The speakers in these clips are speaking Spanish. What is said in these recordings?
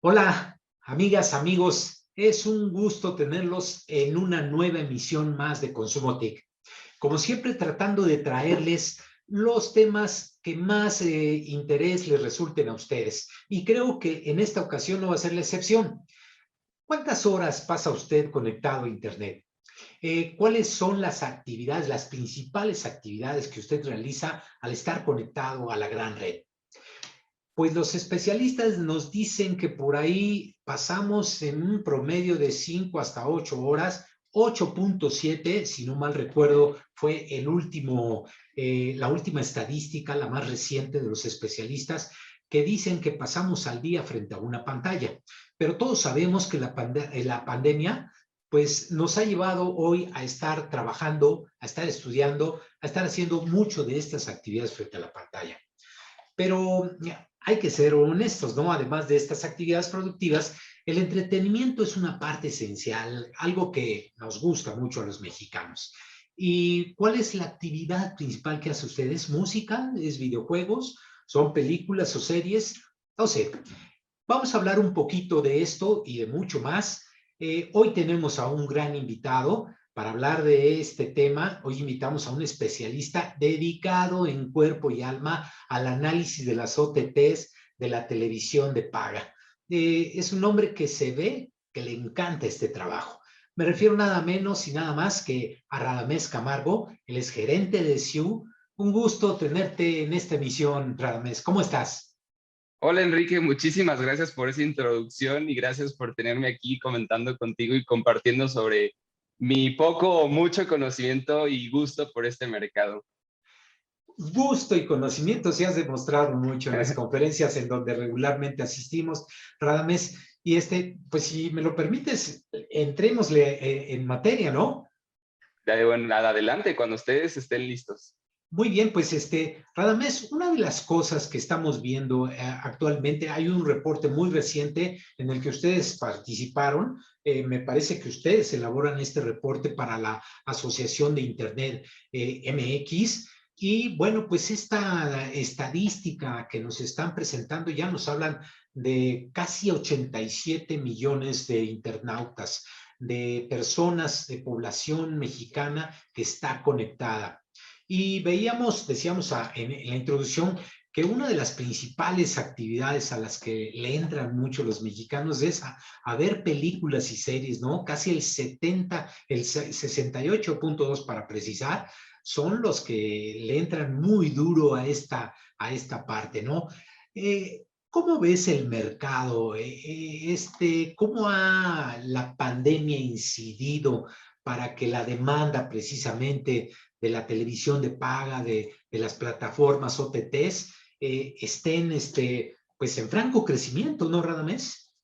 Hola, amigas, amigos. Es un gusto tenerlos en una nueva emisión más de Consumo TIC. Como siempre, tratando de traerles los temas que más interés les resulten a ustedes. Y creo que en esta ocasión no va a ser la excepción. ¿Cuántas horas pasa usted conectado a Internet? ¿Cuáles son las actividades, las principales actividades que usted realiza al estar conectado a la gran red? Pues los especialistas nos dicen que por ahí pasamos en un promedio de 5 hasta 8 horas, 8.7, si no mal recuerdo, fue la última estadística, la más reciente de los especialistas, que dicen que pasamos al día frente a una pantalla. Pero todos sabemos que la pandemia pues nos ha llevado hoy a estar trabajando, a estar estudiando, a estar haciendo mucho de estas actividades frente a la pantalla. Pero hay que ser honestos, ¿no? Además de estas actividades productivas, el entretenimiento es una parte esencial, algo que nos gusta mucho a los mexicanos. ¿Y cuál es la actividad principal que hace ustedes? ¿Música? ¿Es videojuegos? ¿Son películas o series? No sé. Vamos a hablar un poquito de esto y de mucho más. Hoy tenemos a un gran invitado para hablar de este tema. Hoy invitamos a un especialista dedicado en cuerpo y alma al análisis de las OTTs de la televisión de paga. Es un hombre que se ve que le encanta este trabajo. Me refiero nada menos y nada más que a Radamés Camargo, él es gerente de SIU. Un gusto tenerte en esta emisión, Radamés. ¿Cómo estás? Hola Enrique, muchísimas gracias por esa introducción y gracias por tenerme aquí comentando contigo y compartiendo sobre mi poco o mucho conocimiento y gusto por este mercado. Gusto y conocimiento se has demostrado mucho en las conferencias en donde regularmente asistimos, Radamés. Y pues si me lo permites, entrémosle en materia, ¿no? Bueno, adelante, cuando ustedes estén listos. Muy bien, pues Radamés, una de las cosas que estamos viendo actualmente, hay un reporte muy reciente en el que ustedes participaron. Me parece que ustedes elaboran este reporte para la Asociación de Internet MX. Y bueno, pues esta estadística que nos están presentando ya nos hablan de casi 87 millones de internautas, de personas, de población mexicana que está conectada. Y veíamos, decíamos en la introducción, que una de las principales actividades a las que le entran mucho los mexicanos es a ver películas y series, ¿no? Casi el 68.2 para precisar, son los que le entran muy duro a esta parte, ¿no? ¿Cómo ves el mercado? ¿Cómo ha la pandemia incidido para que la demanda precisamente de la televisión de paga, de las plataformas OTTs, estén pues en franco crecimiento, ¿no, Radamés?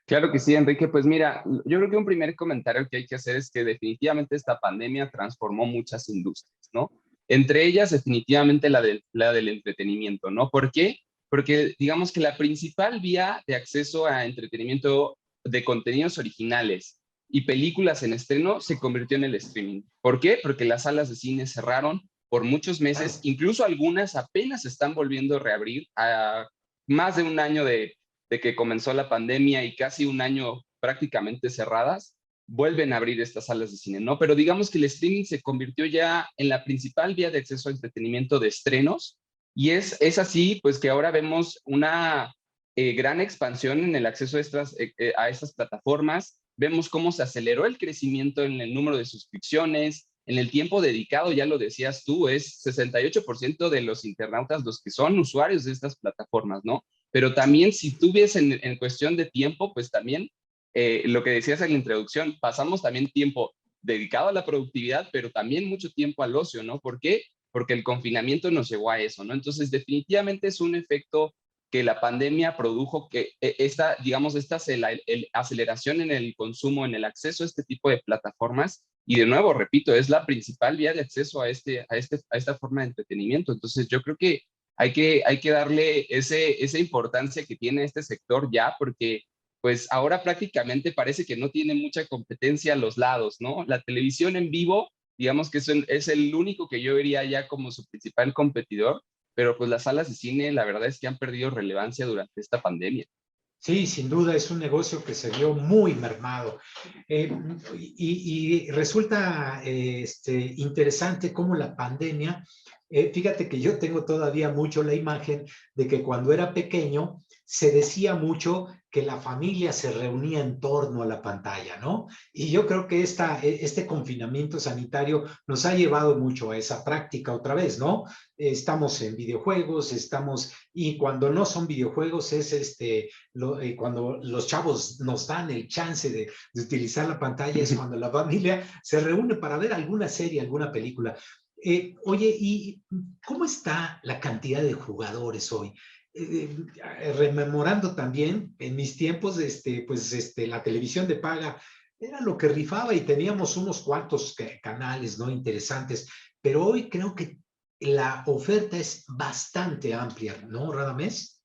Claro que sí, Enrique. Pues mira, yo creo que un primer comentario que hay que hacer es que definitivamente esta pandemia transformó muchas industrias, ¿no? Entre ellas, definitivamente la del entretenimiento, ¿no? ¿Por qué? Porque digamos que la principal vía de acceso a entretenimiento de contenidos originales y películas en estreno se convirtió en el streaming. ¿Por qué? Porque las salas de cine cerraron por muchos meses, Claro. incluso algunas apenas están volviendo a reabrir a más de un año de que comenzó la pandemia y casi un año prácticamente cerradas, vuelven a abrir estas salas de cine, ¿no? Pero digamos que el streaming se convirtió ya en la principal vía de acceso a entretenimiento de estrenos y es así, pues que ahora vemos una gran expansión en el acceso a estas plataformas, vemos cómo se aceleró el crecimiento en el número de suscripciones, en el tiempo dedicado, ya lo decías tú, es 68% de los internautas los que son usuarios de estas plataformas, ¿no? Pero también si tú ves en cuestión de tiempo, pues también lo que decías en la introducción, pasamos también tiempo dedicado a la productividad, pero también mucho tiempo al ocio, ¿no? ¿Por qué? Porque el confinamiento nos llevó a eso, ¿no? Entonces, definitivamente es un efecto que la pandemia produjo que digamos, esta aceleración en el consumo, en el acceso a este tipo de plataformas, y de nuevo, repito, es la principal vía de acceso a esta forma de entretenimiento. Entonces, yo creo que hay que darle esa importancia que tiene este sector ya, porque pues ahora prácticamente parece que no tiene mucha competencia a los lados, ¿no? La televisión en vivo, digamos que es el único que yo vería ya como su principal competidor, pero pues las salas de cine, la verdad es que han perdido relevancia durante esta pandemia. Sí, sin duda es un negocio que se vio muy mermado. Eh, y resulta interesante cómo la pandemia, fíjate que yo tengo todavía mucho la imagen de que cuando era pequeño se decía mucho que la familia se reunía en torno a la pantalla, ¿no? Y yo creo que este confinamiento sanitario nos ha llevado mucho a esa práctica otra vez, ¿no? Estamos en videojuegos, y cuando no son videojuegos es cuando los chavos nos dan el chance de utilizar la pantalla, es cuando la familia se reúne para ver alguna serie, alguna película. Oye, ¿y cómo está la cantidad de jugadores hoy? Rememorando también, en mis tiempos, la televisión de paga era lo que rifaba y teníamos unos cuantos canales, ¿no? Interesantes, pero hoy creo que la oferta es bastante amplia, ¿no, Radamés?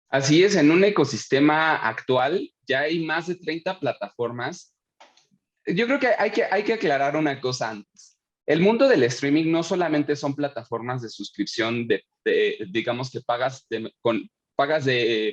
Así es, en un ecosistema actual ya hay más de 30 plataformas. Yo creo que hay que aclarar una cosa antes. El mundo del streaming no solamente son plataformas de suscripción digamos que pagas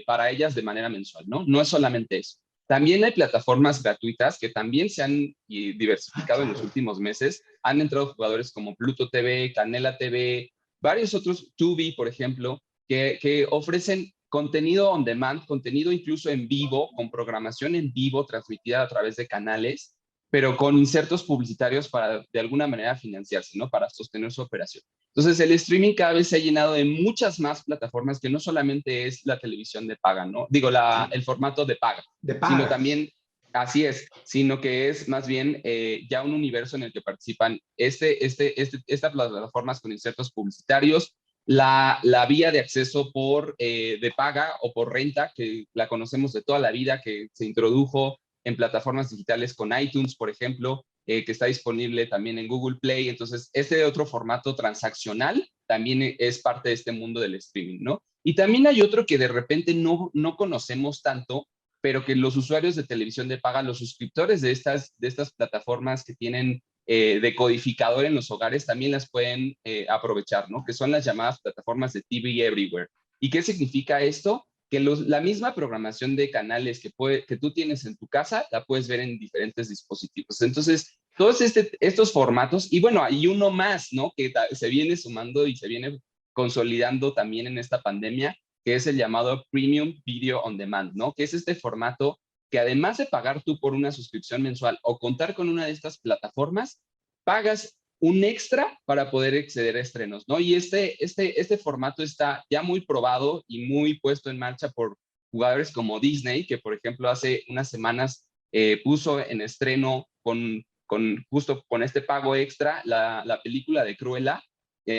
para ellas de manera mensual, ¿no? No es solamente eso. También hay plataformas gratuitas que también se han Ah, diversificado en los claro. últimos meses. Han entrado jugadores como Pluto TV, Canela TV, varios otros, Tubi, por ejemplo, que ofrecen contenido on demand, contenido incluso en vivo, con programación en vivo transmitida a través de canales, pero con insertos publicitarios para de alguna manera financiarse, ¿no? Para sostener su operación. Entonces, el streaming cada vez se ha llenado de muchas más plataformas que no solamente es la televisión de paga, ¿no? Digo, Sí, el formato de paga, de sino paga. también, así es, sino que es más bien ya un universo en el que participan estas plataformas con insertos publicitarios, la vía de acceso de paga o por renta, que la conocemos de toda la vida, que se introdujo en plataformas digitales con iTunes, por ejemplo, que está disponible también en Google Play. Entonces, este otro formato transaccional también es parte de este mundo del streaming, ¿no? Y también hay otro que de repente no conocemos tanto, pero que los usuarios de televisión de paga, los suscriptores de estas plataformas que tienen decodificador en los hogares, también las pueden aprovechar, ¿no? Que son las llamadas plataformas de TV Everywhere. ¿Y qué significa esto? Que la misma programación de canales que tú tienes en tu casa la puedes ver en diferentes dispositivos. Entonces, todos estos formatos, y bueno, hay uno más, ¿no? Que se viene sumando y se viene consolidando también en esta pandemia, que es el llamado Premium Video on Demand, ¿no? Que es este formato que además de pagar tú por una suscripción mensual o contar con una de estas plataformas, pagas un extra para poder acceder a estrenos, ¿no? Y este formato está ya muy probado y muy puesto en marcha por jugadores como Disney, que por ejemplo hace unas semanas puso en estreno justo con este pago extra la película de Cruella,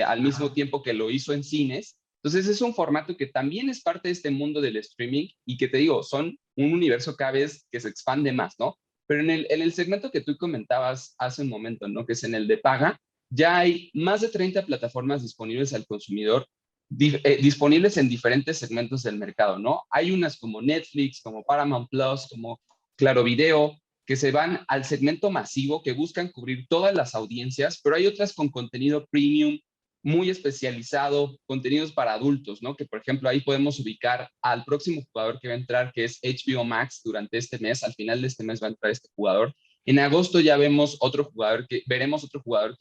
al mismo Ajá. tiempo que lo hizo en cines. Entonces es un formato que también es parte de este mundo del streaming y que te digo, son un universo cada vez que se expande más, ¿no? Pero en el segmento que tú comentabas hace un momento, ¿no? Que es en el de paga, ya hay más de 30 plataformas disponibles al consumidor, disponibles en diferentes segmentos del mercado, ¿no? Hay unas como Netflix, como Paramount Plus, como Claro Video, que se van al segmento masivo, que buscan cubrir todas las audiencias, pero hay otras con contenido premium, muy especializado, contenidos para adultos, ¿no? Que por ejemplo ahí podemos ubicar al próximo jugador que va a entrar, que es HBO Max durante este mes. Al final de este mes va a entrar este jugador. En agosto ya veremos otro jugador que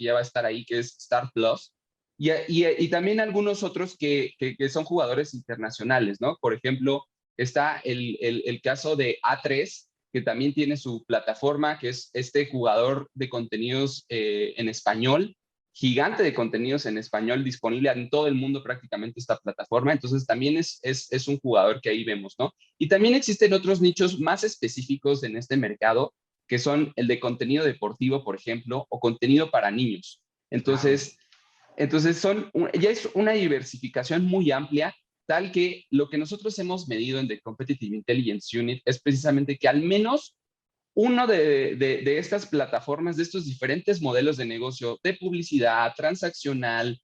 ya va a estar ahí, que es Star Plus. Y también algunos otros que son jugadores internacionales, ¿no? Por ejemplo, está el caso de A3, que también tiene su plataforma, que es este jugador de contenidos en español, gigante de contenidos en español, disponible en todo el mundo prácticamente esta plataforma. Entonces también es un jugador que ahí vemos, ¿no? Y también existen otros nichos más específicos en este mercado, que son el de contenido deportivo, por ejemplo, o contenido para niños. Claro. Entonces ya es una diversificación muy amplia, tal que lo que nosotros hemos medido en The Competitive Intelligence Unit es precisamente que al menos uno de estas plataformas, de estos diferentes modelos de negocio, de publicidad, transaccional,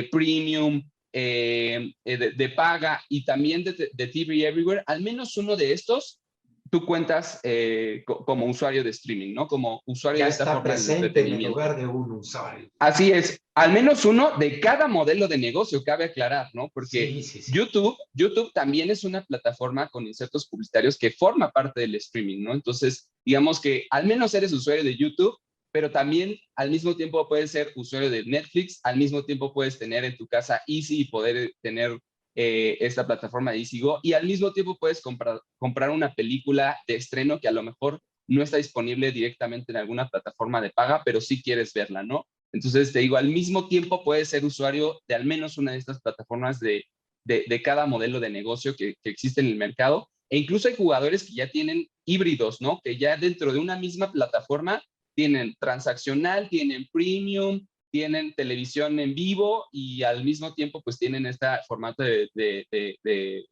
premium, de paga y también de TV Everywhere, al menos uno de estos tú cuentas como usuario de streaming, ¿no? Como usuario Ya de esta está forma de presente en el entretenimiento. lugar de un usuario. Así es, al menos uno de cada modelo de negocio, cabe aclarar, ¿no? Porque Sí, sí, sí. YouTube también es una plataforma con insertos publicitarios que forma parte del streaming, ¿no? Entonces, digamos que al menos eres usuario de YouTube, pero también al mismo tiempo puedes ser usuario de Netflix, al mismo tiempo puedes tener en tu casa Easy y poder tener esta plataforma de Easy Go, y al mismo tiempo puedes comprar una película de estreno que a lo mejor no está disponible directamente en alguna plataforma de paga, pero sí quieres verla, ¿no? Entonces, te digo, al mismo tiempo puedes ser usuario de al menos una de estas plataformas de cada modelo de negocio que existe en el mercado. E incluso hay jugadores que ya tienen híbridos, ¿no? Que ya dentro de una misma plataforma tienen transaccional, tienen premium, tienen televisión en vivo y al mismo tiempo pues tienen este formato de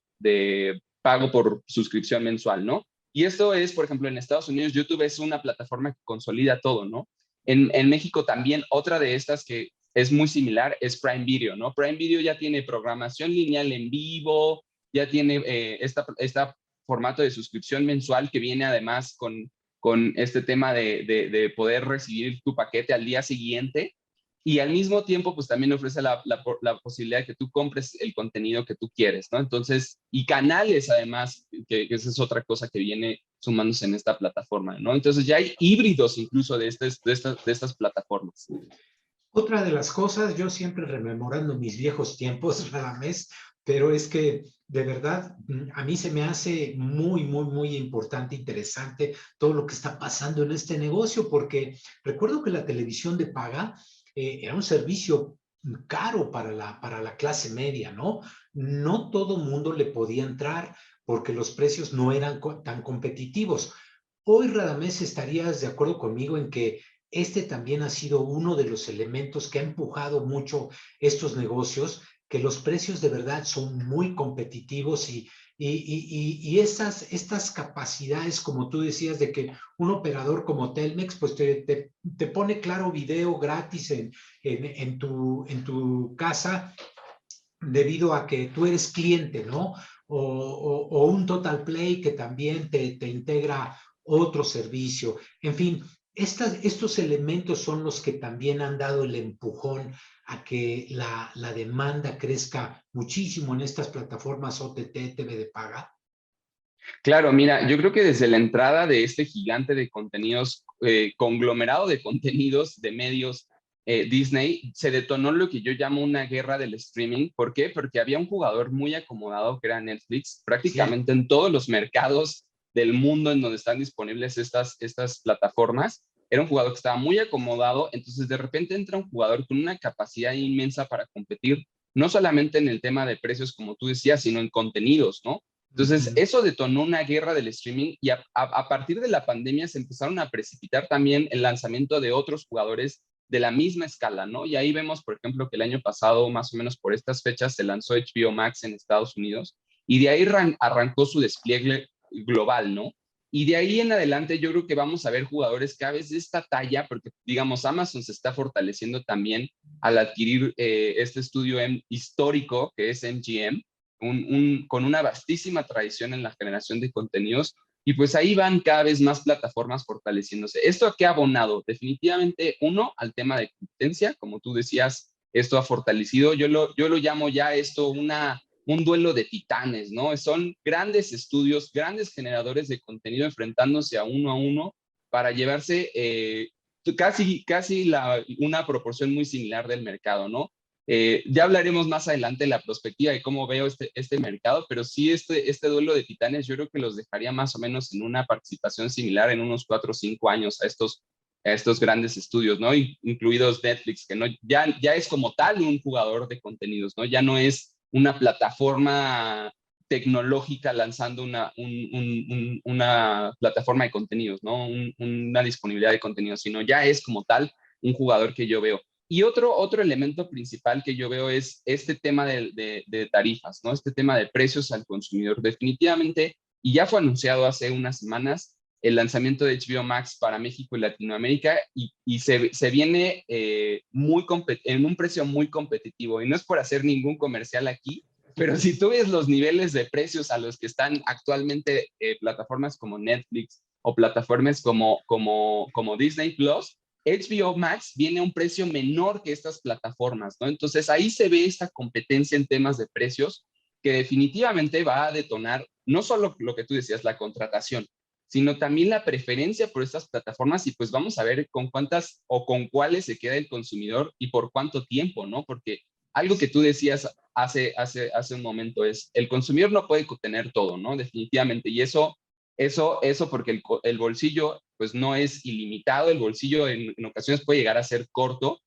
pago por suscripción mensual, ¿no? Y esto es, por ejemplo, en Estados Unidos, YouTube es una plataforma que consolida todo, ¿no? En México también otra de estas que es muy similar es Prime Video, ¿no? Prime Video ya tiene programación lineal en vivo, ya tiene esta formato de suscripción mensual que viene además con este tema de poder recibir tu paquete al día siguiente, y al mismo tiempo pues también ofrece la posibilidad de que tú compres el contenido que tú quieres, ¿no? Entonces, y canales además, que esa es otra cosa que viene sumándose en esta plataforma, ¿no? Entonces ya hay híbridos incluso de estas plataformas. Otra de las cosas, yo siempre rememorando mis viejos tiempos, Radamés, pero es que de verdad a mí se me hace muy, muy, muy importante, interesante todo lo que está pasando en este negocio, porque recuerdo que la televisión de paga era un servicio caro para la clase media, ¿no? No todo mundo le podía entrar porque los precios no eran tan competitivos. Hoy, Radamés, estarías de acuerdo conmigo en que este también ha sido uno de los elementos que ha empujado mucho estos negocios, que los precios de verdad son muy competitivos y estas capacidades, como tú decías, de que un operador como Telmex, pues te pone claro video gratis en tu casa debido a que tú eres cliente, ¿no? O un Total Play que también te integra otro servicio. En fin, estos elementos son los que también han dado el empujón a que la demanda crezca muchísimo en estas plataformas OTT, TV de paga. Claro, mira, yo creo que desde la entrada de este gigante de contenidos, conglomerado de contenidos, de medios, Disney, se detonó lo que yo llamo una guerra del streaming. ¿Por qué? Porque había un jugador muy acomodado que era Netflix, Sí, prácticamente en todos los mercados del mundo en donde están disponibles estas plataformas. Era un jugador que estaba muy acomodado, entonces de repente entra un jugador con una capacidad inmensa para competir, no solamente en el tema de precios, como tú decías, sino en contenidos, ¿no? Entonces, uh-huh. eso detonó una guerra del streaming y a partir de la pandemia se empezaron a precipitar también el lanzamiento de otros jugadores de la misma escala, ¿no? Y ahí vemos, por ejemplo, que el año pasado, más o menos por estas fechas, se lanzó HBO Max en Estados Unidos y de ahí arrancó su despliegue global, ¿no? Y de ahí en adelante yo creo que vamos a ver jugadores cada vez de esta talla, porque digamos, Amazon se está fortaleciendo también al adquirir este estudio histórico que es MGM, con una vastísima tradición en la generación de contenidos, y pues ahí van cada vez más plataformas fortaleciéndose. ¿Esto a qué ha abonado? Definitivamente, uno, al tema de competencia, como tú decías, esto ha fortalecido, yo lo llamo ya esto un duelo de titanes, ¿no? Son grandes estudios, grandes generadores de contenido enfrentándose a uno para llevarse casi una proporción muy similar del mercado, ¿no? Ya hablaremos más adelante de la perspectiva de cómo veo este mercado, pero sí este duelo de titanes yo creo que los dejaría más o menos en una participación similar en unos 4 o 5 años a estos grandes estudios, ¿no? Incluidos Netflix, que no, ya es como tal un jugador de contenidos, ¿no? Ya no es una plataforma tecnológica lanzando una plataforma de contenidos, ¿no? Una disponibilidad de contenidos, sino ya es como tal un jugador que yo veo. Y otro elemento principal que yo veo es este tema de tarifas, ¿no? Este tema de precios al consumidor. Definitivamente, y ya fue anunciado hace unas semanas, el lanzamiento de HBO Max para México y Latinoamérica, y se viene en un precio muy competitivo. Y no es por hacer ningún comercial aquí, pero si tú ves los niveles de precios a los que están actualmente plataformas como Netflix o plataformas como Disney Plus, HBO Max viene a un precio menor que estas plataformas, ¿no? Entonces ahí se ve esta competencia en temas de precios que definitivamente va a detonar no solo lo que tú decías, la contratación, sino también la preferencia por estas plataformas y pues vamos a ver con cuántas o con cuáles se queda el consumidor y por cuánto tiempo, ¿no? Porque algo que tú decías hace un momento es, el consumidor no puede tener todo, ¿no? Definitivamente. Y eso porque el bolsillo pues no es ilimitado, el bolsillo en ocasiones puede llegar a ser corto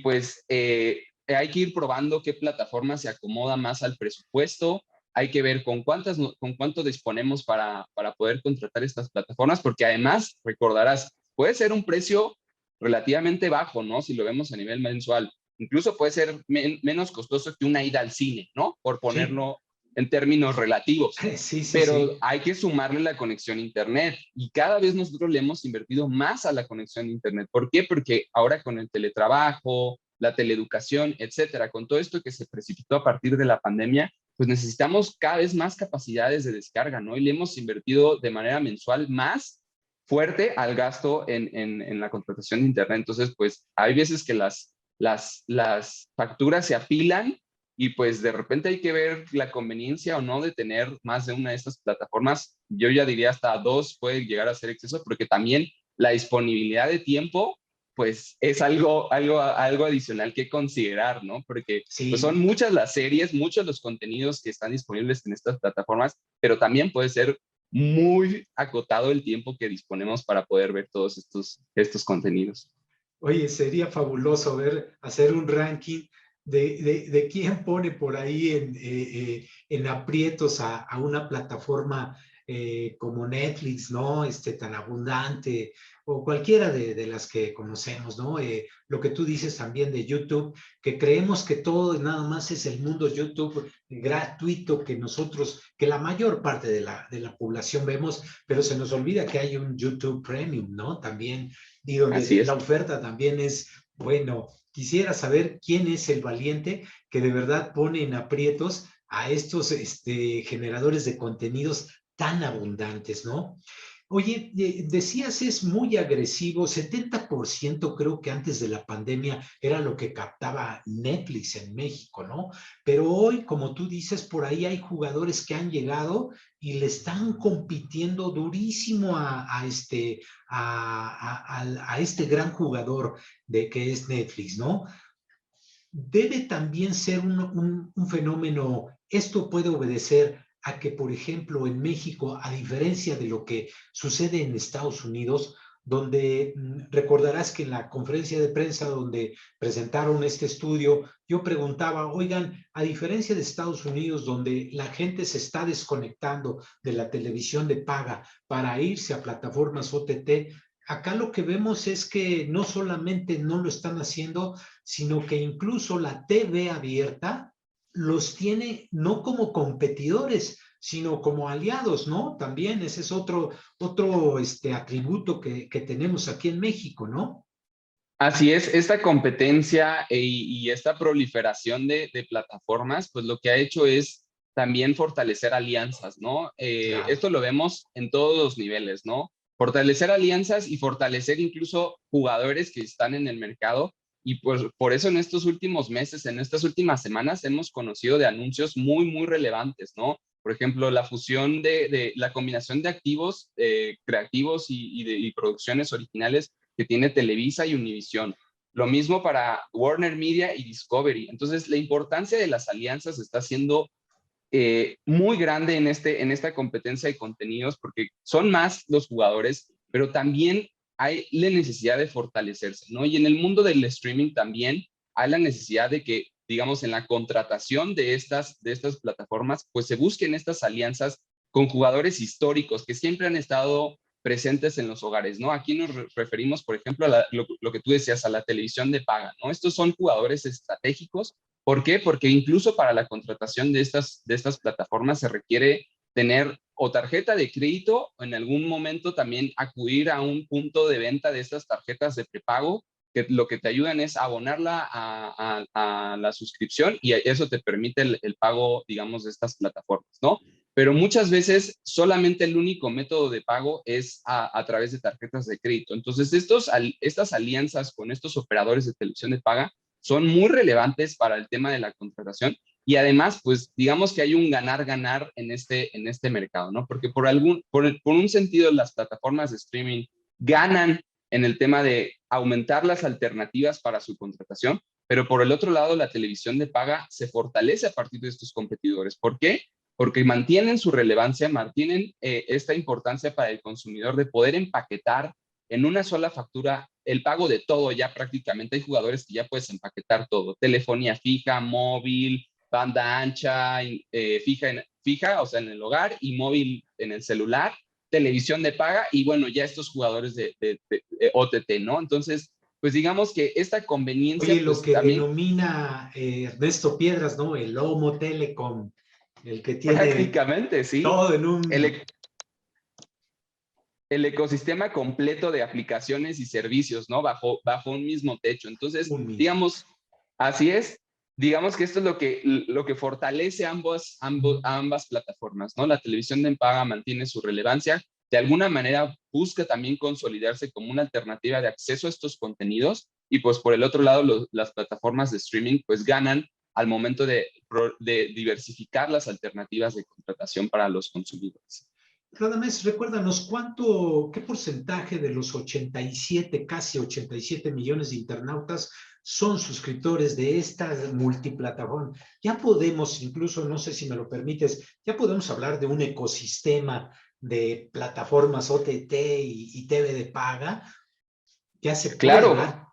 pues hay que ir probando qué plataforma se acomoda más al presupuesto, hay que ver con cuánto disponemos para poder contratar estas plataformas, porque además, recordarás, puede ser un precio relativamente bajo, ¿no? Si lo vemos a nivel mensual. Incluso puede ser menos costoso que una ida al cine, ¿no? Por Sí, ponerlo en términos relativos. sí, sí, Pero sí. hay que sumarle la conexión a Internet y cada vez nosotros le hemos invertido más a la conexión a Internet. ¿Por qué? Porque ahora con el teletrabajo, la teleeducación, etcétera, con todo esto que se precipitó a partir de la pandemia, pues necesitamos cada vez más capacidades de descarga, ¿no? Y le hemos invertido de manera mensual más fuerte al gasto en la contratación de Internet. Entonces, pues hay veces que las facturas se apilan y pues de repente hay que ver la conveniencia o no de tener más de una de estas plataformas. Yo ya diría hasta dos puede llegar a ser exceso porque también la disponibilidad de tiempo pues es algo adicional que considerar, ¿no? Porque pues son Sí, muchas las series, muchos los contenidos que están disponibles en estas plataformas, pero también puede ser muy acotado el tiempo que disponemos para poder ver todos estos contenidos. oye, sería fabuloso hacer un ranking de quién pone por ahí en aprietos a una plataforma como Netflix, ¿no? Tan abundante, o cualquiera de las que conocemos, ¿no? Lo que tú dices también de YouTube, que creemos que todo nada más es el mundo YouTube gratuito que nosotros, que la mayor parte de la población vemos, pero se nos olvida que hay un YouTube Premium, ¿no? También y Así donde la es. oferta también es, bueno, quisiera saber quién es el valiente que de verdad pone en aprietos a estos generadores de contenidos tan abundantes, ¿no? Oye, decías es muy agresivo, 70% creo que antes de la pandemia era lo que captaba Netflix en México, ¿no? Pero hoy, como tú dices, por ahí hay jugadores que han llegado y le están compitiendo durísimo a este gran jugador de que es Netflix, ¿no? Debe también ser un fenómeno, esto puede obedecer a que, por ejemplo, en México, a diferencia de lo que sucede en Estados Unidos, donde recordarás que en la conferencia de prensa donde presentaron este estudio, yo preguntaba, oigan, a diferencia de Estados Unidos, donde la gente se está desconectando de la televisión de paga para irse a plataformas OTT, acá lo que vemos es que no solamente no lo están haciendo, sino que incluso la TV abierta los tiene no como competidores, sino como aliados, ¿no? También ese es otro atributo que tenemos aquí en México, ¿no? Así es, esta competencia y esta proliferación de plataformas, pues lo que ha hecho es también fortalecer alianzas, ¿no? Claro. Esto lo vemos en todos los niveles, ¿no? Fortalecer alianzas y fortalecer incluso jugadores que están en el mercado. Y pues por eso en estos últimos meses, en estas últimas semanas, hemos conocido de anuncios muy, muy relevantes, ¿no? Por ejemplo, la fusión de la combinación de activos creativos y producciones originales que tiene Televisa y Univisión. Lo mismo para Warner Media y Discovery. Entonces, la importancia de las alianzas está siendo muy grande en esta competencia de contenidos porque son más los jugadores, pero también hay la necesidad de fortalecerse, ¿no? Y en el mundo del streaming también hay la necesidad de que, digamos, en la contratación de estas plataformas, pues se busquen estas alianzas con jugadores históricos que siempre han estado presentes en los hogares, ¿no? Aquí nos referimos, por ejemplo, a lo que tú decías, a la televisión de paga, ¿no? Estos son jugadores estratégicos. ¿Por qué? Porque incluso para la contratación de estas plataformas se requiere tener o tarjeta de crédito o en algún momento también acudir a un punto de venta de estas tarjetas de prepago que lo que te ayudan es abonarla a la suscripción y eso te permite el pago, digamos, de estas plataformas, ¿no? Pero muchas veces solamente el único método de pago es a través de tarjetas de crédito. Entonces, estas alianzas con estos operadores de televisión de paga son muy relevantes para el tema de la contratación y además, pues digamos que hay un ganar-ganar en este mercado, ¿no? Porque por un sentido las plataformas de streaming ganan en el tema de aumentar las alternativas para su contratación, pero por el otro lado la televisión de paga se fortalece a partir de estos competidores. ¿Por qué? Porque mantienen su relevancia, mantienen esta importancia para el consumidor de poder empaquetar en una sola factura el pago de todo ya prácticamente. Hay jugadores que ya puedes empaquetar todo, telefonía fija, móvil, banda ancha, fija, o sea, en el hogar y móvil en el celular, televisión de paga y bueno, ya estos jugadores de OTT, ¿no? Entonces, pues digamos que esta conveniencia, Oye, lo pues que también denomina Ernesto Piedras, ¿no? El Homo Telecom, el que tiene prácticamente, sí, todo en el, un... e- el ecosistema completo de aplicaciones y servicios, ¿no? Bajo un mismo techo. Entonces, un mismo. digamos, así es. Digamos que esto es lo que fortalece ambas plataformas, ¿no? La televisión de paga mantiene su relevancia, de alguna manera busca también consolidarse como una alternativa de acceso a estos contenidos y pues por el otro lado las plataformas de streaming pues ganan al momento de diversificar las alternativas de contratación para los consumidores. Radamés, recuérdanos qué porcentaje de los 87, casi 87 millones de internautas son suscriptores de esta multiplataforma. Ya podemos, incluso, no sé si me lo permites, ya podemos hablar de un ecosistema de plataformas OTT y TV de paga. Ya se puede Claro, hablar.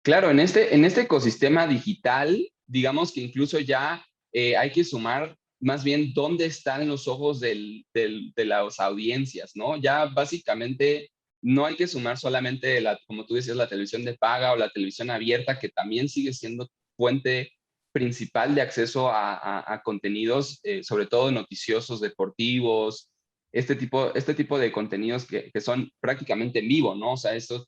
claro, en este ecosistema digital, digamos que incluso ya hay que sumar más bien dónde están los ojos de las audiencias, ¿no? Ya básicamente no hay que sumar solamente, como tú decías, la televisión de paga o la televisión abierta, que también sigue siendo fuente principal de acceso a contenidos, sobre todo noticiosos, deportivos, este tipo de contenidos que son prácticamente en vivo, ¿no? O sea, estos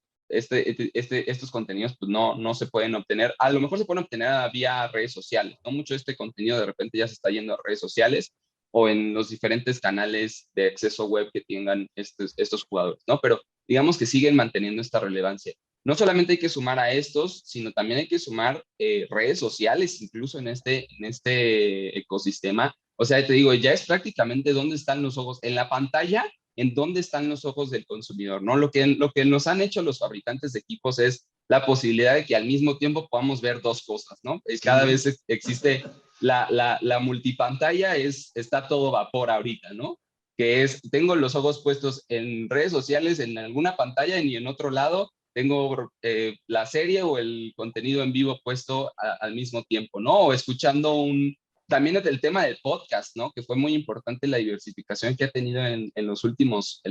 contenidos pues no se pueden obtener, a lo mejor se pueden obtener vía redes sociales, ¿no? Mucho de este contenido de repente ya se está yendo a redes sociales o en los diferentes canales de acceso web que tengan estos jugadores, ¿no? Pero digamos que siguen manteniendo esta relevancia. No solamente hay que sumar a estos, sino también hay que sumar redes sociales incluso en este ecosistema. O sea, te digo, ya es prácticamente dónde están los ojos en la pantalla, en dónde están los ojos del consumidor, ¿no? Lo que nos han hecho los fabricantes de equipos es la posibilidad de que al mismo tiempo podamos ver dos cosas, ¿no? Cada Sí. vez existe la multipantalla, está todo vapor ahorita, ¿no? Que es, tengo los ojos puestos en redes sociales, en alguna pantalla y en otro lado tengo la serie o el contenido en vivo puesto al mismo tiempo, ¿no? O escuchando también el tema del podcast, ¿no? Que fue muy importante la diversificación que ha tenido en los últimos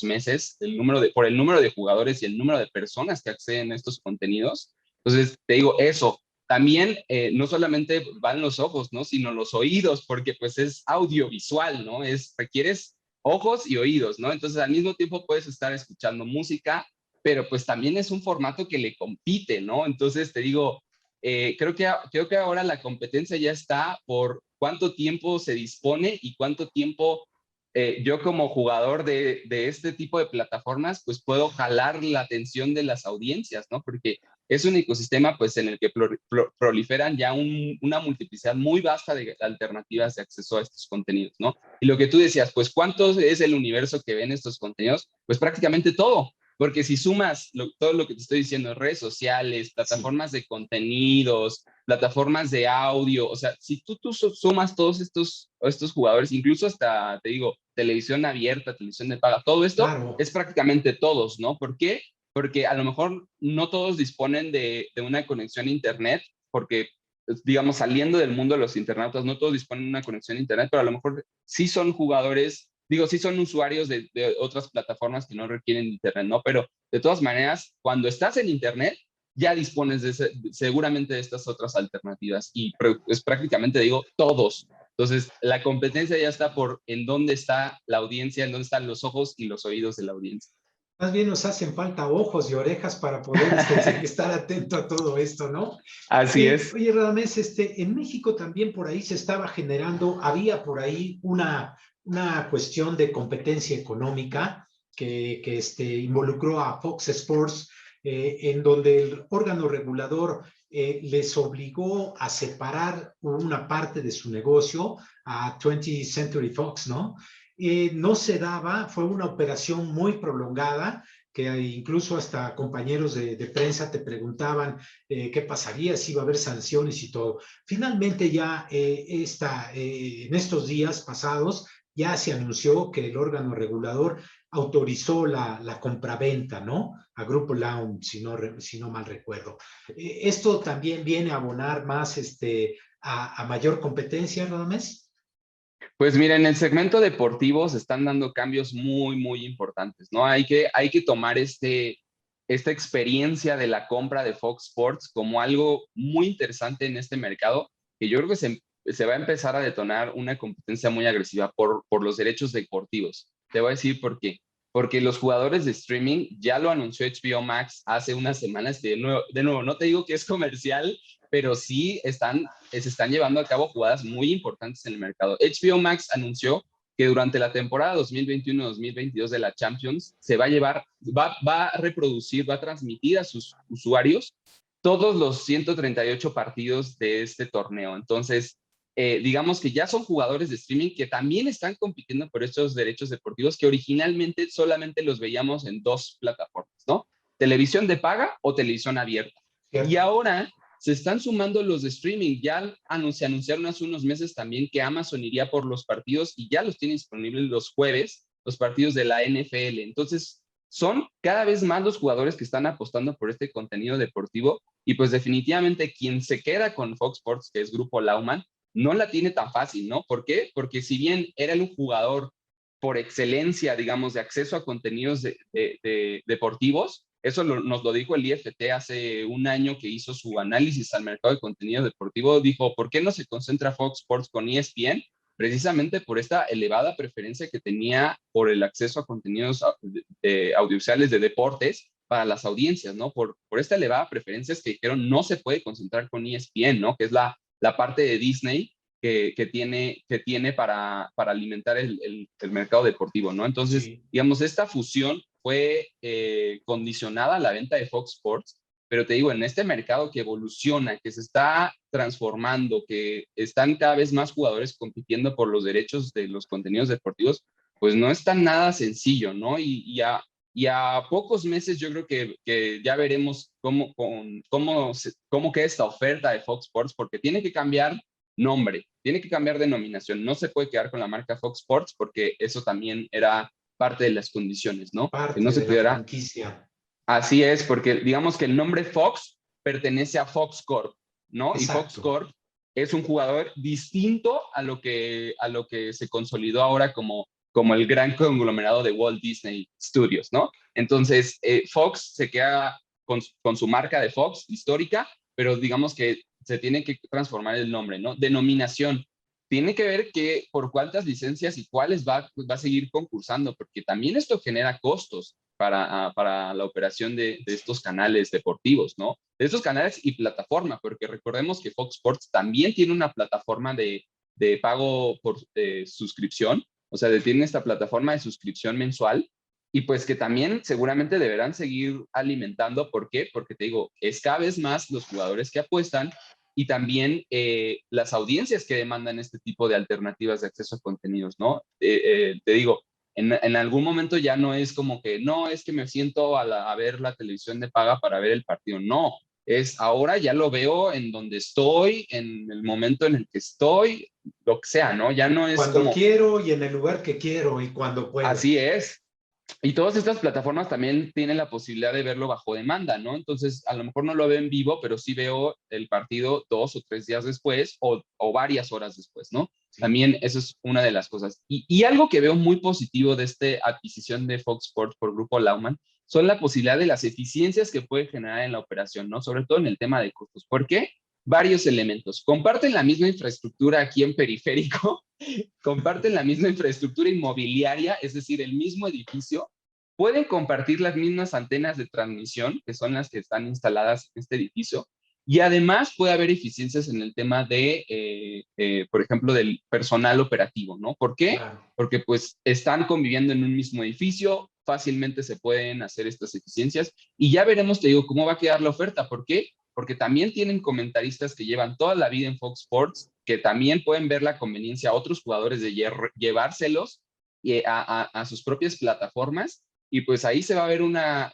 meses, por el número de jugadores y el número de personas que acceden a estos contenidos. Entonces, te digo, eso. También no solamente van los ojos, ¿no? Sino los oídos, porque pues es audiovisual, ¿no? Requieres ojos y oídos, ¿no? Entonces, al mismo tiempo puedes estar escuchando música, pero pues también es un formato que le compite, ¿no? Entonces, te digo, creo que ahora la competencia ya está por cuánto tiempo se dispone y cuánto tiempo yo como jugador de este tipo de plataformas, pues puedo jalar la atención de las audiencias, ¿no? Porque es un ecosistema pues en el que proliferan ya una multiplicidad muy vasta de alternativas de acceso a estos contenidos, ¿no? Y lo que tú decías, pues ¿cuánto es el universo que ven estos contenidos? Pues prácticamente todo. Porque si sumas todo lo que te estoy diciendo, redes sociales, Sí. plataformas de contenidos, plataformas de audio, o sea, si tú sumas todos estos jugadores, incluso hasta, te digo, televisión abierta, televisión de paga, todo esto Claro. es prácticamente todos, ¿no? ¿Por qué? Porque a lo mejor no todos disponen de una conexión a internet, porque, digamos, saliendo del mundo de los internautas, no todos disponen de una conexión a internet, pero a lo mejor sí son jugadores, digo, sí son usuarios de otras plataformas que no requieren internet, ¿no? Pero de todas maneras, cuando estás en internet, ya dispones seguramente de estas otras alternativas y es prácticamente, digo, todos. Entonces, la competencia ya está por en dónde está la audiencia, en dónde están los ojos y los oídos de la audiencia. Más bien nos hacen falta ojos y orejas para poder estar atento a todo esto, ¿no? Así es. Oye, Radamés, en México también por ahí se estaba generando, había por ahí una cuestión de competencia económica que involucró a Fox Sports, en donde el órgano regulador les obligó a separar una parte de su negocio a 20th Century Fox, ¿no? No se daba, fue una operación muy prolongada, que incluso hasta compañeros de prensa te preguntaban qué pasaría, si iba a haber sanciones y todo. Finalmente ya en estos días pasados ya se anunció que el órgano regulador autorizó la compraventa, ¿no? A Grupo Laum, si no mal recuerdo. ¿Esto también viene a abonar más a mayor competencia, Radamés? Pues mira, en el segmento deportivo se están dando cambios muy, muy importantes, ¿no? Hay que tomar esta experiencia de la compra de Fox Sports como algo muy interesante en este mercado, que yo creo que se va a empezar a detonar una competencia muy agresiva por los derechos deportivos. Te voy a decir por qué. Porque los jugadores de streaming, ya lo anunció HBO Max hace unas semanas, que de nuevo, no te digo que es comercial, pero sí se están llevando a cabo jugadas muy importantes en el mercado. HBO Max anunció que durante la temporada 2021-2022 de la Champions se va a reproducir, va a transmitir a sus usuarios todos los 138 partidos de este torneo. Entonces, digamos que ya son jugadores de streaming que también están compitiendo por estos derechos deportivos que originalmente solamente los veíamos en dos plataformas, ¿no? Televisión de paga o televisión abierta. Y Cierto. ahora se están sumando los de streaming. Ya se anunciaron hace unos meses también que Amazon iría por los partidos y ya los tiene disponibles los jueves, los partidos de la NFL. Entonces, son cada vez más los jugadores que están apostando por este contenido deportivo y pues definitivamente quien se queda con Fox Sports, que es Grupo Lauman, no la tiene tan fácil, ¿no? ¿Por qué? Porque si bien era un jugador por excelencia, digamos, de acceso a contenidos deportivos, eso nos lo dijo el IFT hace un año que hizo su análisis al mercado de contenido deportivo. Dijo, ¿por qué no se concentra Fox Sports con ESPN? Precisamente por esta elevada preferencia que tenía por el acceso a contenidos audiovisuales de deportes para las audiencias, ¿no? Por esta elevada preferencia es que dijeron, no se puede concentrar con ESPN, ¿no? Que es la parte de Disney que tiene para alimentar el mercado deportivo, ¿no? Entonces, Sí. digamos, esta fusión fue condicionada a la venta de Fox Sports, pero te digo, en este mercado que evoluciona, que se está transformando, que están cada vez más jugadores compitiendo por los derechos de los contenidos deportivos, pues no es tan nada sencillo, ¿no? Y a pocos meses yo creo que ya veremos cómo queda esta oferta de Fox Sports, porque tiene que cambiar nombre, tiene que cambiar denominación. No se puede quedar con la marca Fox Sports porque eso también era parte de las condiciones, ¿no? Que no Parte se de la pudiera. franquicia. Así es, porque digamos que el nombre Fox pertenece a Fox Corp, ¿no? Y Fox Exacto. Corp es un jugador distinto a lo que se consolidó ahora como el gran conglomerado de Walt Disney Studios, ¿no? Entonces, Fox se queda con su marca de Fox histórica, pero digamos que se tiene que transformar el nombre, ¿no? Denominación. Tiene que ver que por cuántas licencias y cuáles va a seguir concursando, porque también esto genera costos para la operación de estos canales deportivos, ¿no? De estos canales y plataforma, porque recordemos que Fox Sports también tiene una plataforma de pago por suscripción, o sea, tiene esta plataforma de suscripción mensual y pues que también seguramente deberán seguir alimentando. ¿Por qué? Porque te digo, es cada vez más los jugadores que apuestan y también las audiencias que demandan este tipo de alternativas de acceso a contenidos, ¿no? Te digo, en algún momento ya no es como que, no, es que me siento a ver la televisión de paga para ver el partido. No, es ahora ya lo veo en donde estoy, en el momento en el que estoy, lo que sea, ¿no? Ya no es Cuando como, quiero y en el lugar que quiero y cuando puedo. así es. Y todas estas plataformas también tienen la posibilidad de verlo bajo demanda, ¿no? Entonces, a lo mejor no lo veo en vivo, pero sí veo el partido 2 o 3 días después o varias horas después, ¿no? Sí. También eso es una de las cosas. Y algo que veo muy positivo de esta adquisición de Fox Sports por Grupo Lauman son la posibilidad de las eficiencias que puede generar en la operación, ¿no? Sobre todo en el tema de costos. ¿Por qué? Varios elementos. Comparten la misma infraestructura aquí en Periférico, comparten la misma infraestructura inmobiliaria, es decir, el mismo edificio, pueden compartir las mismas antenas de transmisión, que son las que están instaladas en este edificio, y además puede haber eficiencias en el tema de, por ejemplo, del personal operativo, ¿no? ¿Por qué? Claro. Porque pues están conviviendo en un mismo edificio, fácilmente se pueden hacer estas eficiencias y ya veremos, te digo, cómo va a quedar la oferta. ¿Por qué? Porque también tienen comentaristas que llevan toda la vida en Fox Sports, que también pueden ver la conveniencia a otros jugadores de llevárselos a sus propias plataformas y pues ahí se va a ver una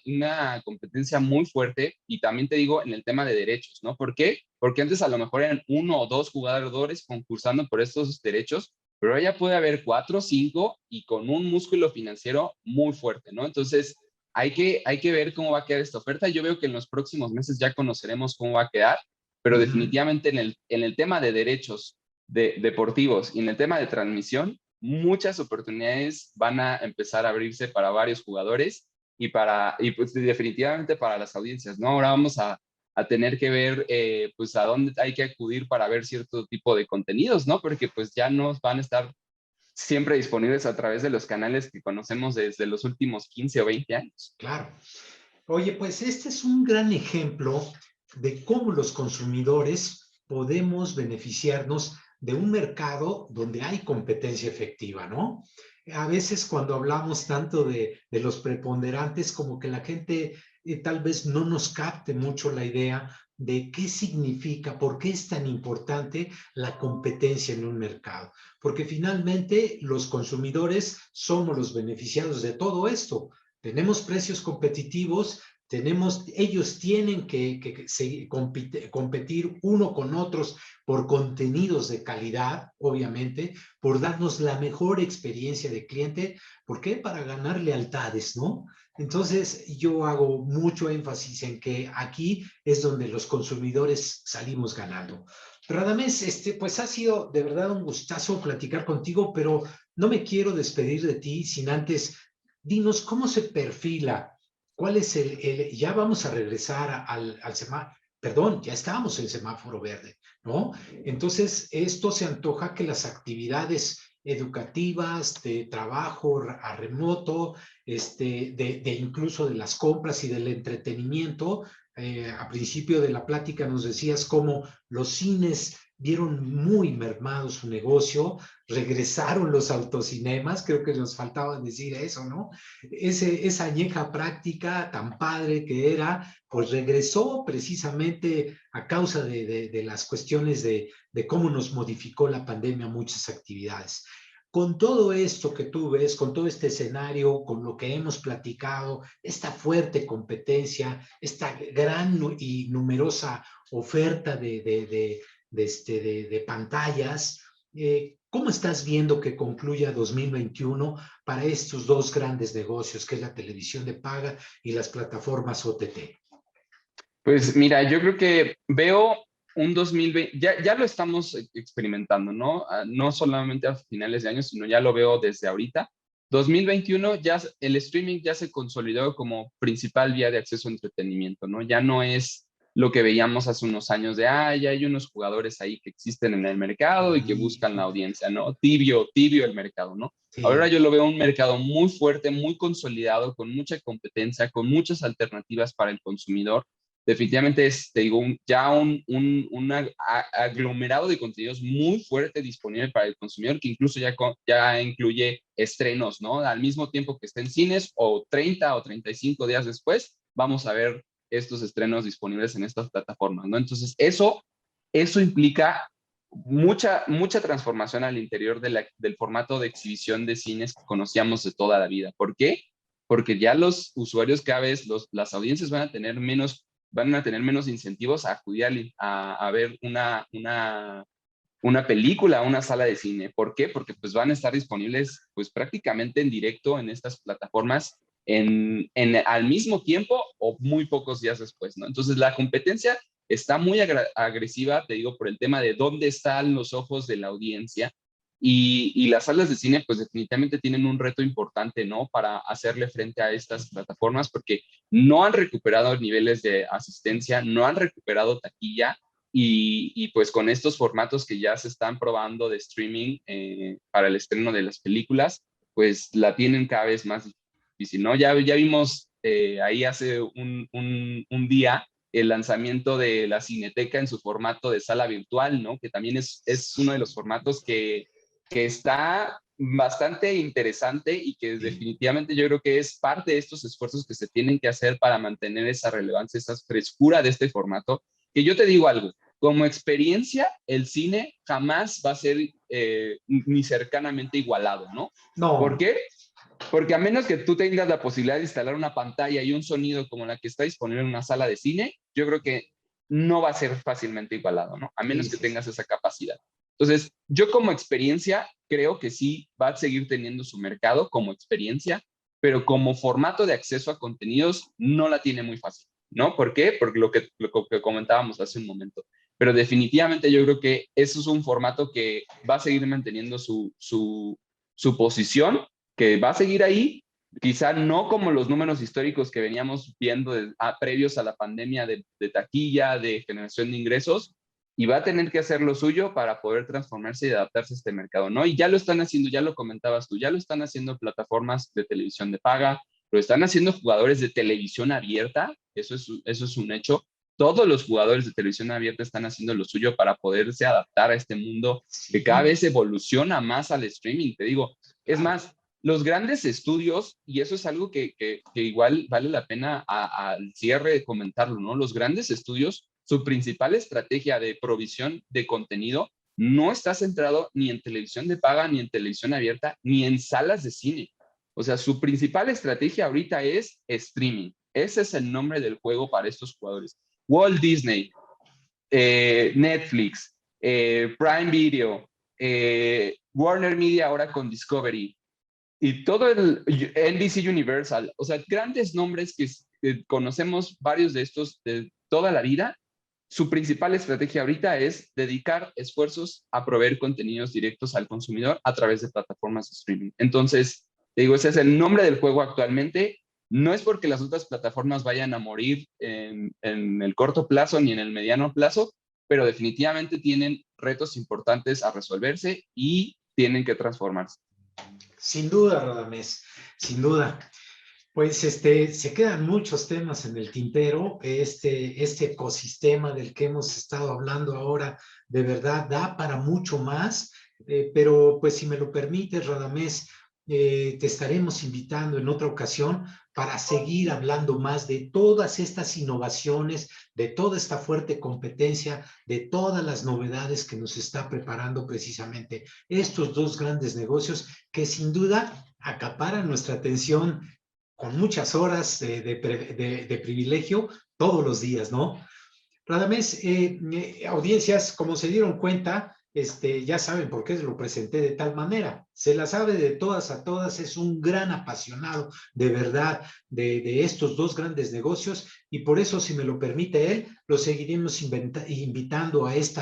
competencia muy fuerte y también te digo en el tema de derechos, ¿no? ¿Por qué? Porque antes a lo mejor eran uno o dos jugadores concursando por estos derechos, pero ahora ya puede haber cuatro o cinco y con un músculo financiero muy fuerte, ¿no? Entonces hay que ver cómo va a quedar esta oferta. Yo veo que en los próximos meses ya conoceremos cómo va a quedar, pero definitivamente en el tema de derechos deportivos y en el tema de transmisión, muchas oportunidades van a empezar a abrirse para varios jugadores y pues definitivamente para las audiencias, ¿no? Ahora vamos a tener que ver pues a dónde hay que acudir para ver cierto tipo de contenidos, ¿no? Porque pues ya no van a estar siempre disponibles a través de los canales que conocemos desde los últimos 15 o 20 años. Claro. Oye, pues este es un gran ejemplo de cómo los consumidores podemos beneficiarnos de un mercado donde hay competencia efectiva, ¿no? A veces cuando hablamos tanto de los preponderantes, como que la gente tal vez no nos capte mucho la idea de qué significa, por qué es tan importante la competencia en un mercado. Porque finalmente los consumidores somos los beneficiados de todo esto. Tenemos precios competitivos, ellos tienen que competir uno con otros por contenidos de calidad, obviamente, por darnos la mejor experiencia de cliente. ¿Por qué? Para ganar lealtades, ¿no? Entonces, yo hago mucho énfasis en que aquí es donde los consumidores salimos ganando. Radamés, pues ha sido de verdad un gustazo platicar contigo, pero no me quiero despedir de ti sin antes. Dinos cómo se perfila, cuál es ya vamos a regresar al semáforo, perdón, ya estábamos en semáforo verde, ¿no? Entonces, esto se antoja que las actividades educativas, de trabajo a remoto, de incluso de las compras y del entretenimiento. A principio de la plática nos decías cómo los cines vieron muy mermado su negocio, regresaron los autocinemas, creo que nos faltaba decir eso, ¿no? Esa añeja práctica tan padre que era, pues regresó precisamente a causa de las cuestiones de cómo nos modificó la pandemia muchas actividades. Con todo esto que tú ves, con todo este escenario, con lo que hemos platicado, esta fuerte competencia, esta gran y numerosa oferta de pantallas, ¿cómo estás viendo que concluya 2021 para estos dos grandes negocios, que es la televisión de paga y las plataformas OTT? Pues mira, yo creo que veo un 2020, ya lo estamos experimentando, ¿no? No solamente a finales de año, sino ya lo veo desde ahorita. 2021 ya el streaming ya se consolidó como principal vía de acceso a entretenimiento, ¿no? Ya no es lo que veíamos hace unos años de, ya hay unos jugadores ahí que existen en el mercado y que buscan la audiencia, ¿no? Tibio el mercado, ¿no? Ahora Sí. yo lo veo un mercado muy fuerte, muy consolidado, con mucha competencia, con muchas alternativas para el consumidor. Definitivamente es, te digo, un aglomerado de contenidos muy fuerte disponible para el consumidor, que incluso ya incluye estrenos, ¿no? Al mismo tiempo que está en cines o 30 o 35 días después, vamos a ver estos estrenos disponibles en estas plataformas, ¿no? Entonces, eso implica mucha transformación al interior del formato de exhibición de cines que conocíamos de toda la vida. ¿Por qué? Porque ya los usuarios cada vez, las audiencias van a tener menos incentivos a acudir a ver una película, una sala de cine. ¿Por qué? Porque pues van a estar disponibles pues prácticamente en directo en estas plataformas al mismo tiempo o muy pocos días después, ¿no? Entonces la competencia está muy agresiva, te digo, por el tema de dónde están los ojos de la audiencia y las salas de cine pues definitivamente tienen un reto importante, ¿no? Para hacerle frente a estas plataformas porque no han recuperado niveles de asistencia, no han recuperado taquilla pues con estos formatos que ya se están probando de streaming para el estreno de las películas, pues la tienen cada vez más difícil. difícil, ¿no? Ya vimos ahí hace un día el lanzamiento de la Cineteca en su formato de sala virtual, ¿no? Que también es uno de los formatos que está bastante interesante y que definitivamente yo creo que es parte de estos esfuerzos que se tienen que hacer para mantener esa relevancia, esa frescura de este formato. Que yo te digo algo, como experiencia, el cine jamás va a ser ni cercanamente igualado, ¿no? ¿Por No, qué? Porque a menos que tú tengas la posibilidad de instalar una pantalla y un sonido como la que está disponible en una sala de cine, yo creo que no va a ser fácilmente igualado, ¿no? A menos sí, que sí, sí. tengas esa capacidad. Entonces, yo como experiencia creo que sí va a seguir teniendo su mercado como experiencia, pero como formato de acceso a contenidos no la tiene muy fácil, ¿no? ¿Por qué? Porque lo que comentábamos hace un momento. Pero definitivamente yo creo que eso es un formato que va a seguir manteniendo su posición, que va a seguir ahí, quizá no como los números históricos que veníamos viendo previos a la pandemia de taquilla, de generación de ingresos, y va a tener que hacer lo suyo para poder transformarse y adaptarse a este mercado, ¿no? Y ya lo están haciendo, ya lo comentabas tú, ya lo están haciendo plataformas de televisión de paga, lo están haciendo jugadores de televisión abierta, eso es un hecho. Todos los jugadores de televisión abierta están haciendo lo suyo para poderse adaptar a este mundo que cada Sí, vez evoluciona más al streaming. Te digo, es claro. más, los grandes estudios, y eso es algo que igual vale la pena al cierre de comentarlo, ¿no? Los grandes estudios, su principal estrategia de provisión de contenido no está centrado ni en televisión de paga, ni en televisión abierta, ni en salas de cine. O sea, su principal estrategia ahorita es streaming. Ese es el nombre del juego para estos jugadores. Walt Disney, Netflix, Prime Video, Warner Media ahora con Discovery, y todo el NBC Universal, o sea, grandes nombres que conocemos varios de estos de toda la vida, su principal estrategia ahorita es dedicar esfuerzos a proveer contenidos directos al consumidor a través de plataformas de streaming. Entonces, te digo, ese es el nombre del juego actualmente. No es porque las otras plataformas vayan a morir en el corto plazo ni en el mediano plazo, pero definitivamente tienen retos importantes a resolverse y tienen que transformarse. Sin duda, Radamés, sin duda. Pues se quedan muchos temas en el tintero. Este ecosistema del que hemos estado hablando ahora, de verdad, da para mucho más. Pero pues si me lo permites, Radamés, te estaremos invitando en otra ocasión para seguir hablando más de todas estas innovaciones, de toda esta fuerte competencia, de todas las novedades que nos está preparando precisamente estos dos grandes negocios que sin duda acaparan nuestra atención con muchas horas de privilegio todos los días, ¿no? Radamés, audiencias, como se dieron cuenta, ya saben por qué lo presenté de tal manera. Se la sabe de todas a todas, es un gran apasionado de verdad de estos dos grandes negocios y por eso, si me lo permite él, lo seguiremos invitando a este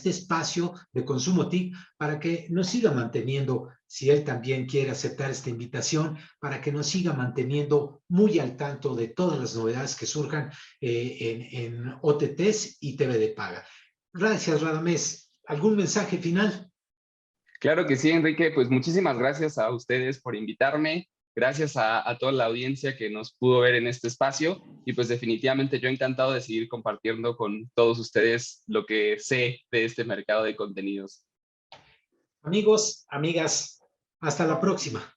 espacio de Consumo TIC para que nos siga manteniendo, si él también quiere aceptar esta invitación, para que nos siga manteniendo muy al tanto de todas las novedades que surjan en OTTs y TV de paga. Gracias, Radamés. ¿Algún mensaje final? Claro que sí, Enrique, pues muchísimas gracias a ustedes por invitarme, gracias a toda la audiencia que nos pudo ver en este espacio y pues definitivamente yo encantado de seguir compartiendo con todos ustedes lo que sé de este mercado de contenidos. Amigos, amigas, hasta la próxima.